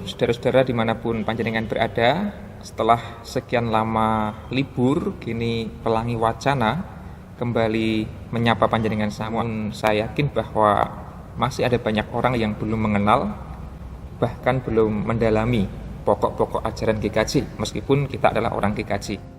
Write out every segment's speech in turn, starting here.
saudara-saudara dimanapun panjenengan berada. Setelah sekian lama libur, kini Pelangi Wacana kembali menyapa panjenengan semua. Saya yakin bahwa masih ada banyak orang yang belum mengenal, bahkan belum mendalami pokok-pokok ajaran GKJ, meskipun kita adalah orang GKJ.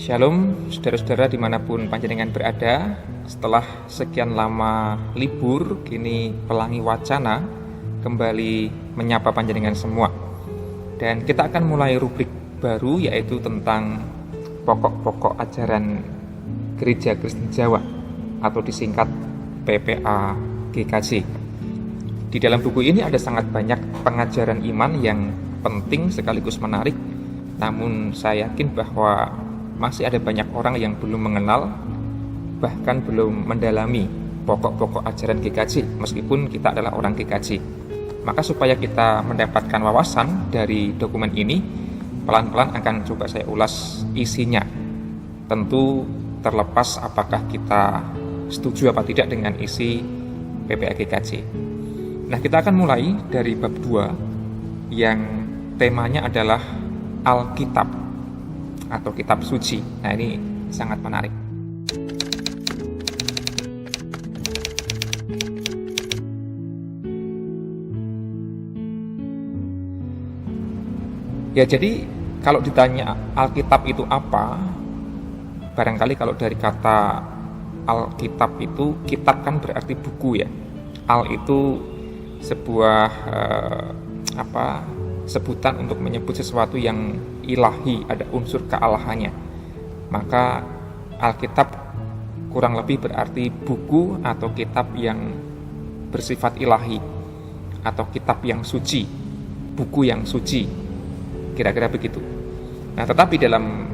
Shalom, saudara-saudara dimanapun panjenengan berada. Setelah sekian lama libur, kini Pelangi Wacana kembali menyapa panjenengan semua. Dan kita akan mulai rubrik baru, yaitu tentang pokok-pokok ajaran Gereja Kristen Jawa, atau disingkat PPA GKJ. Di dalam buku ini ada sangat banyak pengajaran iman yang penting sekaligus menarik, namun saya yakin bahwa masih ada banyak orang yang belum mengenal, bahkan belum mendalami pokok-pokok ajaran GKJ, meskipun kita adalah orang GKJ. Maka supaya kita mendapatkan wawasan dari dokumen ini, pelan-pelan akan coba saya ulas isinya. Tentu terlepas apakah kita setuju apa tidak dengan isi PPA GKJ. Nah, kita akan mulai dari bab 2 yang temanya adalah Alkitab atau kitab suci. Nah, ini sangat menarik. Ya, jadi kalau ditanya Alkitab itu apa, barangkali kalau dari kata Alkitab itu, kitab kan berarti buku ya. Al itu sebuah sebutan untuk menyebut sesuatu yang ilahi, ada unsur kealahannya. Maka Alkitab kurang lebih berarti buku atau kitab yang bersifat ilahi, atau kitab yang suci, buku yang suci, kira-kira begitu. Nah, tetapi dalam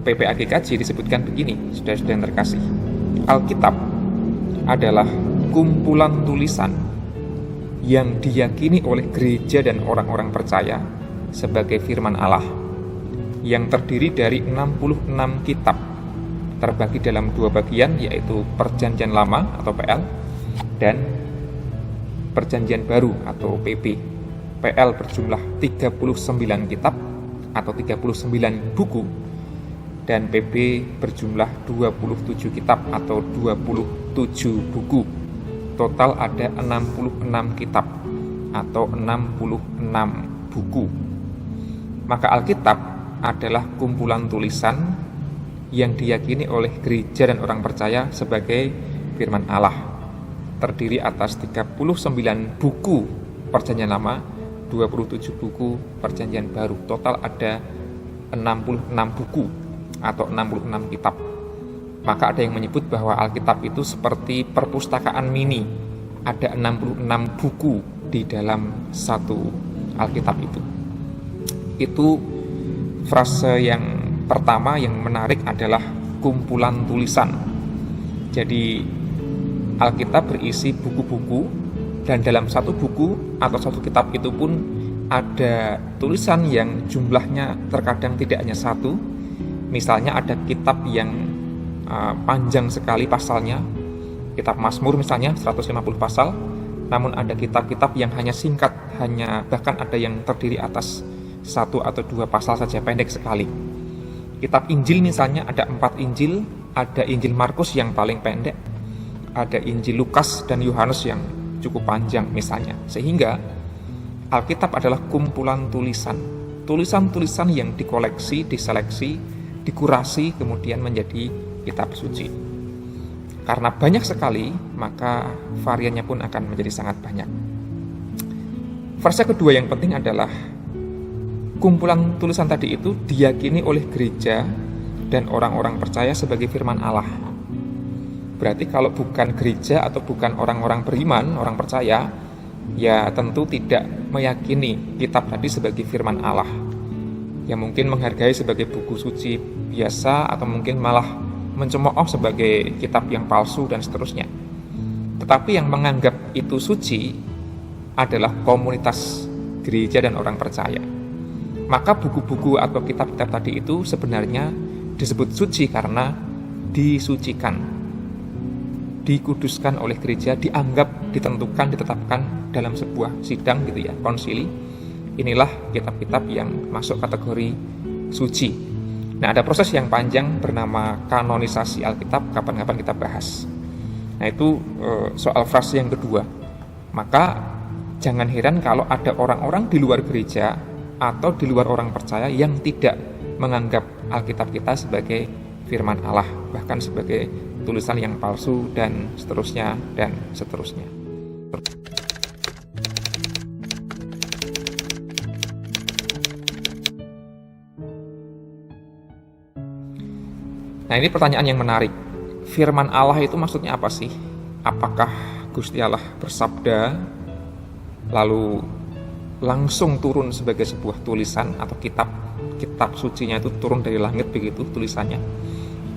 PPA GKJ disebutkan begini, saudara-saudara yang terkasih, Alkitab adalah kumpulan tulisan yang diyakini oleh gereja dan orang-orang percaya sebagai firman Allah, yang terdiri dari 66 kitab, terbagi dalam 2 bagian, yaitu Perjanjian Lama atau PL dan Perjanjian Baru atau PP. PL berjumlah 39 kitab atau 39 buku, dan PP berjumlah 27 kitab atau 27 buku. Total ada 66 kitab atau 66 buku. Maka Alkitab adalah kumpulan tulisan yang diyakini oleh gereja dan orang percaya sebagai firman Allah. Terdiri atas 39 buku Perjanjian Lama, 27 buku Perjanjian Baru. Total ada 66 buku atau 66 kitab. Maka ada yang menyebut bahwa Alkitab itu seperti perpustakaan mini. Ada 66 buku di dalam satu Alkitab itu. Itu frase yang pertama yang menarik adalah kumpulan tulisan. Jadi Alkitab berisi buku-buku, dan dalam satu buku atau satu kitab itu pun ada tulisan yang jumlahnya terkadang tidak hanya satu. Misalnya ada kitab yang panjang sekali pasalnya, kitab Mazmur misalnya 150 pasal, namun ada kitab-kitab yang hanya singkat, bahkan ada yang terdiri atas 1 atau 2 pasal saja, pendek sekali. Kitab Injil misalnya ada 4 Injil, ada Injil Markus yang paling pendek, ada Injil Lukas dan Yohanes yang cukup panjang misalnya. Sehingga Alkitab adalah kumpulan tulisan-tulisan yang dikoleksi, diseleksi dikurasi kemudian menjadi kitab suci. Karena banyak sekali, maka variannya pun akan menjadi sangat banyak. Verse kedua yang penting adalah kumpulan tulisan tadi itu diyakini oleh gereja dan orang-orang percaya sebagai firman Allah. Berarti kalau bukan gereja atau bukan orang-orang beriman, orang percaya, ya tentu tidak meyakini kitab tadi sebagai firman Allah. Yang mungkin menghargai sebagai buku suci biasa atau mungkin malah mencemooh sebagai kitab yang palsu dan seterusnya. Tetapi yang menganggap itu suci adalah komunitas gereja dan orang percaya. Maka buku-buku atau kitab-kitab tadi itu sebenarnya disebut suci karena disucikan, dikuduskan oleh gereja, dianggap, ditentukan, ditetapkan dalam sebuah sidang gitu ya, konsili. Inilah kitab-kitab yang masuk kategori suci. Nah, ada proses yang panjang bernama kanonisasi Alkitab, kapan-kapan kita bahas. Nah, itu soal frase yang kedua. Maka jangan heran kalau ada orang-orang di luar gereja atau di luar orang percaya yang tidak menganggap Alkitab kita sebagai firman Allah, bahkan sebagai tulisan yang palsu dan seterusnya dan seterusnya. Nah, ini pertanyaan yang menarik. Firman Allah itu maksudnya apa sih? Apakah Gusti Allah bersabda lalu langsung turun sebagai sebuah tulisan atau kitab sucinya itu turun dari langit begitu tulisannya?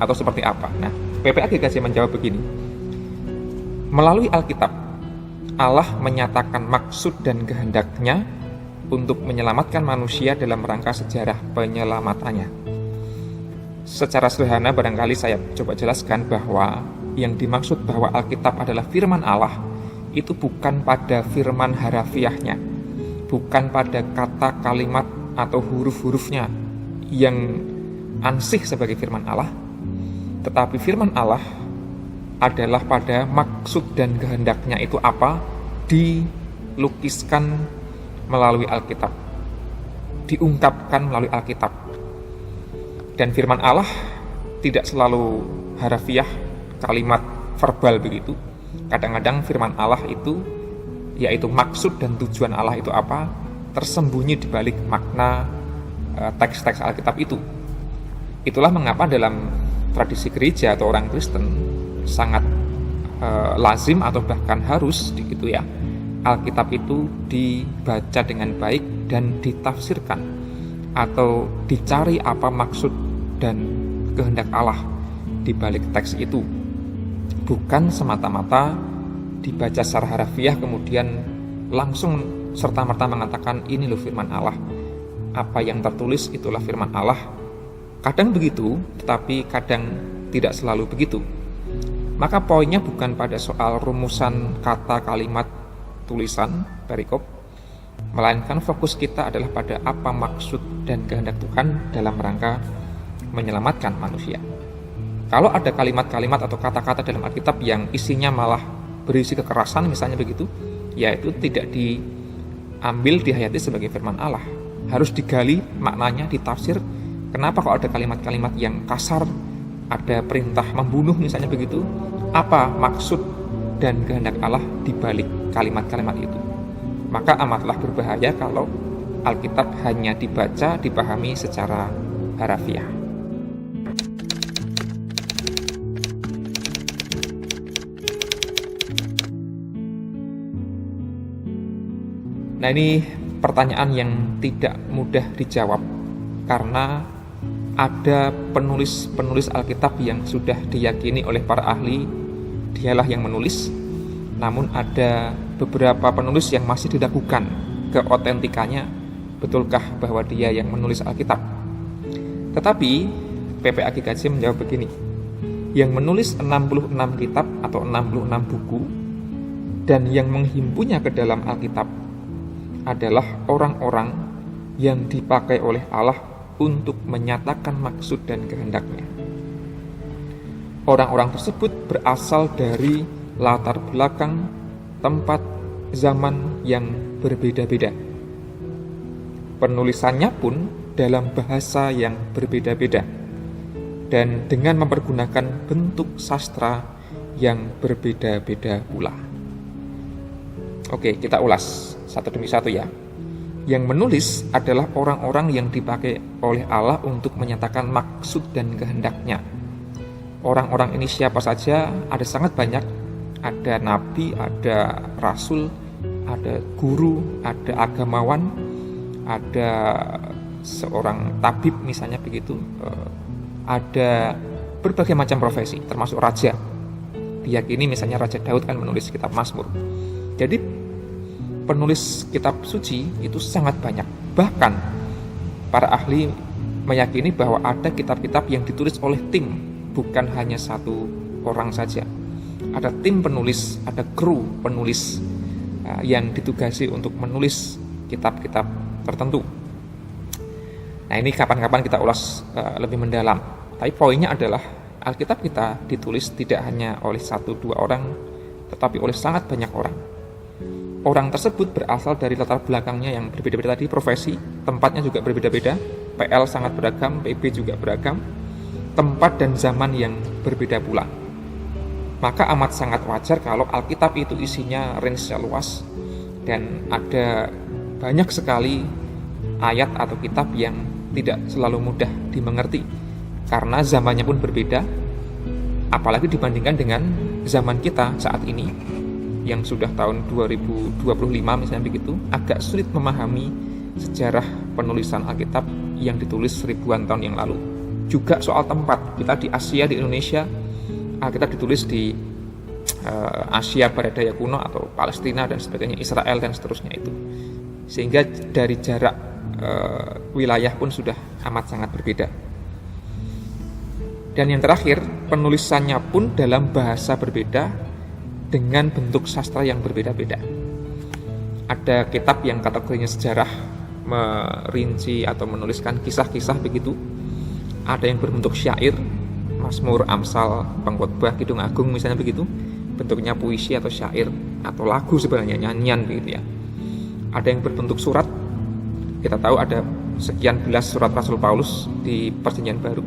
Atau seperti apa? Nah, PPA GKJ menjawab begini. Melalui Alkitab, Allah menyatakan maksud dan kehendaknya untuk menyelamatkan manusia dalam rangka sejarah penyelamatannya. Secara sederhana barangkali saya coba jelaskan bahwa yang dimaksud bahwa Alkitab adalah firman Allah itu bukan pada firman harafiahnya, bukan pada kata kalimat atau huruf-hurufnya yang ansih sebagai firman Allah, tetapi firman Allah adalah pada maksud dan kehendaknya itu apa, dilukiskan melalui Alkitab, diungkapkan melalui Alkitab. Dan firman Allah tidak selalu harafiah, kalimat verbal begitu. Kadang-kadang firman Allah itu, yaitu maksud dan tujuan Allah itu apa, tersembunyi di balik makna teks-teks Alkitab itu. Itulah mengapa dalam tradisi gereja atau orang Kristen sangat lazim atau bahkan harus gitu ya, Alkitab itu dibaca dengan baik dan ditafsirkan atau dicari apa maksud dan kehendak Allah di balik teks itu. Bukan semata-mata dibaca secara harafiah kemudian langsung serta-merta mengatakan ini loh firman Allah. Apa yang tertulis itulah firman Allah. Kadang begitu, tetapi kadang tidak selalu begitu. Maka poinnya bukan pada soal rumusan kata, kalimat, tulisan, perikop, melainkan fokus kita adalah pada apa maksud dan kehendak Tuhan dalam rangka menyelamatkan manusia. Kalau ada kalimat-kalimat atau kata-kata dalam Alkitab yang isinya malah berisi kekerasan misalnya begitu, ya itu tidak diambil, dihayati sebagai firman Allah. Harus digali maknanya, ditafsir. Kenapa kok ada kalimat-kalimat yang kasar, ada perintah membunuh misalnya begitu? Apa maksud dan kehendak Allah di balik kalimat-kalimat itu? Maka amatlah berbahaya kalau Alkitab hanya dibaca, dipahami secara harafiah. Nah, ini pertanyaan yang tidak mudah dijawab karena ada penulis Alkitab yang sudah diyakini oleh para ahli dialah yang menulis, namun ada beberapa penulis yang masih diragukan keotentikannya, betulkah bahwa dia yang menulis Alkitab. Tetapi PPA GKJ menjawab begini, yang menulis 66 kitab atau 66 buku dan yang menghimpunnya ke dalam Alkitab adalah orang-orang yang dipakai oleh Allah untuk menyatakan maksud dan kehendaknya. Orang-orang tersebut berasal dari latar belakang, tempat, zaman yang berbeda-beda. Penulisannya pun dalam bahasa yang berbeda-beda. dan dengan mempergunakan bentuk sastra yang berbeda-beda pula. Oke, kita ulas satu demi satu ya. Yang menulis adalah orang-orang yang dipakai oleh Allah untuk menyatakan maksud dan kehendaknya. Orang-orang ini siapa saja? Ada sangat banyak. Ada nabi, ada rasul, ada guru, ada agamawan, ada seorang tabib misalnya begitu. Ada berbagai macam profesi, termasuk raja. Diyakini misalnya Raja Daud kan menulis kitab Mazmur. Jadi penulis kitab suci itu sangat banyak. Bahkan para ahli meyakini bahwa ada kitab-kitab yang ditulis oleh tim, bukan hanya satu orang saja. Ada tim penulis, ada kru penulis yang ditugasi untuk menulis kitab-kitab tertentu. Nah, ini kapan-kapan kita ulas lebih mendalam. Tapi poinnya adalah Alkitab kita ditulis tidak hanya oleh 1-2 orang, tetapi oleh sangat banyak orang. Orang tersebut berasal dari latar belakangnya yang berbeda-beda tadi, profesi, tempatnya juga berbeda-beda, PL sangat beragam, PB juga beragam, tempat dan zaman yang berbeda pula. Maka amat sangat wajar kalau Alkitab itu isinya range-nya luas dan ada banyak sekali ayat atau kitab yang tidak selalu mudah dimengerti karena zamannya pun berbeda, apalagi dibandingkan dengan zaman kita saat ini yang sudah tahun 2025 misalnya begitu, agak sulit memahami sejarah penulisan Alkitab yang ditulis ribuan tahun yang lalu. Juga soal tempat, kita di Asia, di Indonesia, Alkitab ditulis di Asia Barat Daya kuno atau Palestina dan sebagainya, Israel dan seterusnya itu. Sehingga dari jarak wilayah pun sudah amat sangat berbeda. Dan yang terakhir, penulisannya pun dalam bahasa berbeda dengan bentuk sastra yang berbeda-beda. Ada kitab yang kategorinya sejarah, merinci atau menuliskan kisah-kisah begitu. Ada yang berbentuk syair, Mazmur, Amsal, Pengkhotbah, Kidung Agung misalnya begitu. Bentuknya puisi atau syair atau lagu sebenarnya, nyanyian begitu ya. Ada yang berbentuk surat. Kita tahu ada sekian belas surat Rasul Paulus di Perjanjian Baru.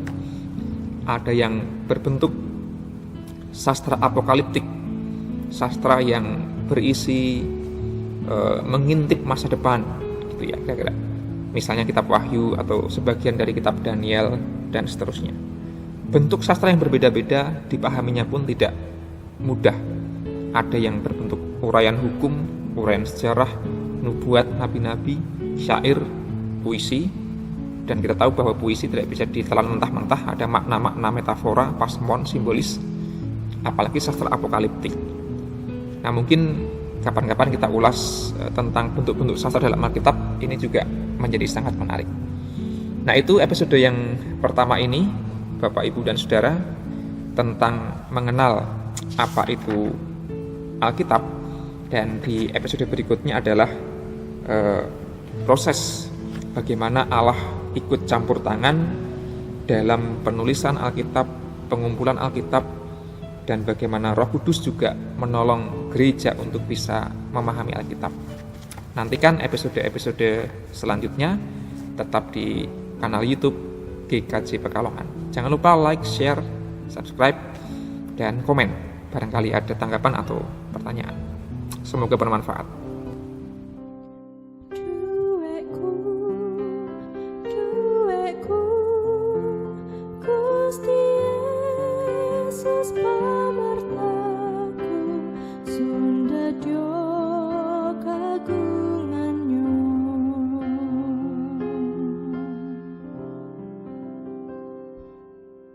Ada yang berbentuk sastra apokaliptik, sastra yang berisi mengintip masa depan gitu ya kira-kira. Misalnya kitab Wahyu atau sebagian dari kitab Daniel dan seterusnya. Bentuk sastra yang berbeda-beda, dipahaminya pun tidak mudah. Ada yang berbentuk uraian hukum, uraian sejarah, nubuat nabi-nabi, syair, puisi. Dan kita tahu bahwa puisi tidak bisa ditelan mentah-mentah, ada makna-makna metafora, pasmon, simbolis, apalagi sastra apokaliptik. Nah, mungkin kapan-kapan kita ulas tentang bentuk-bentuk sastra dalam Alkitab, ini juga menjadi sangat menarik. Nah, itu episode yang pertama ini, Bapak, Ibu, dan Saudara, tentang mengenal apa itu Alkitab. Dan di episode berikutnya adalah proses bagaimana Allah ikut campur tangan dalam penulisan Alkitab, pengumpulan Alkitab, dan bagaimana Roh Kudus juga menolong gereja untuk bisa memahami Alkitab. Nantikan episode-episode selanjutnya tetap di kanal YouTube GKJ Pekalongan. Jangan lupa like, share, subscribe, dan komen. Barangkali ada tanggapan atau pertanyaan. Semoga bermanfaat. Gusti Yesus pamerta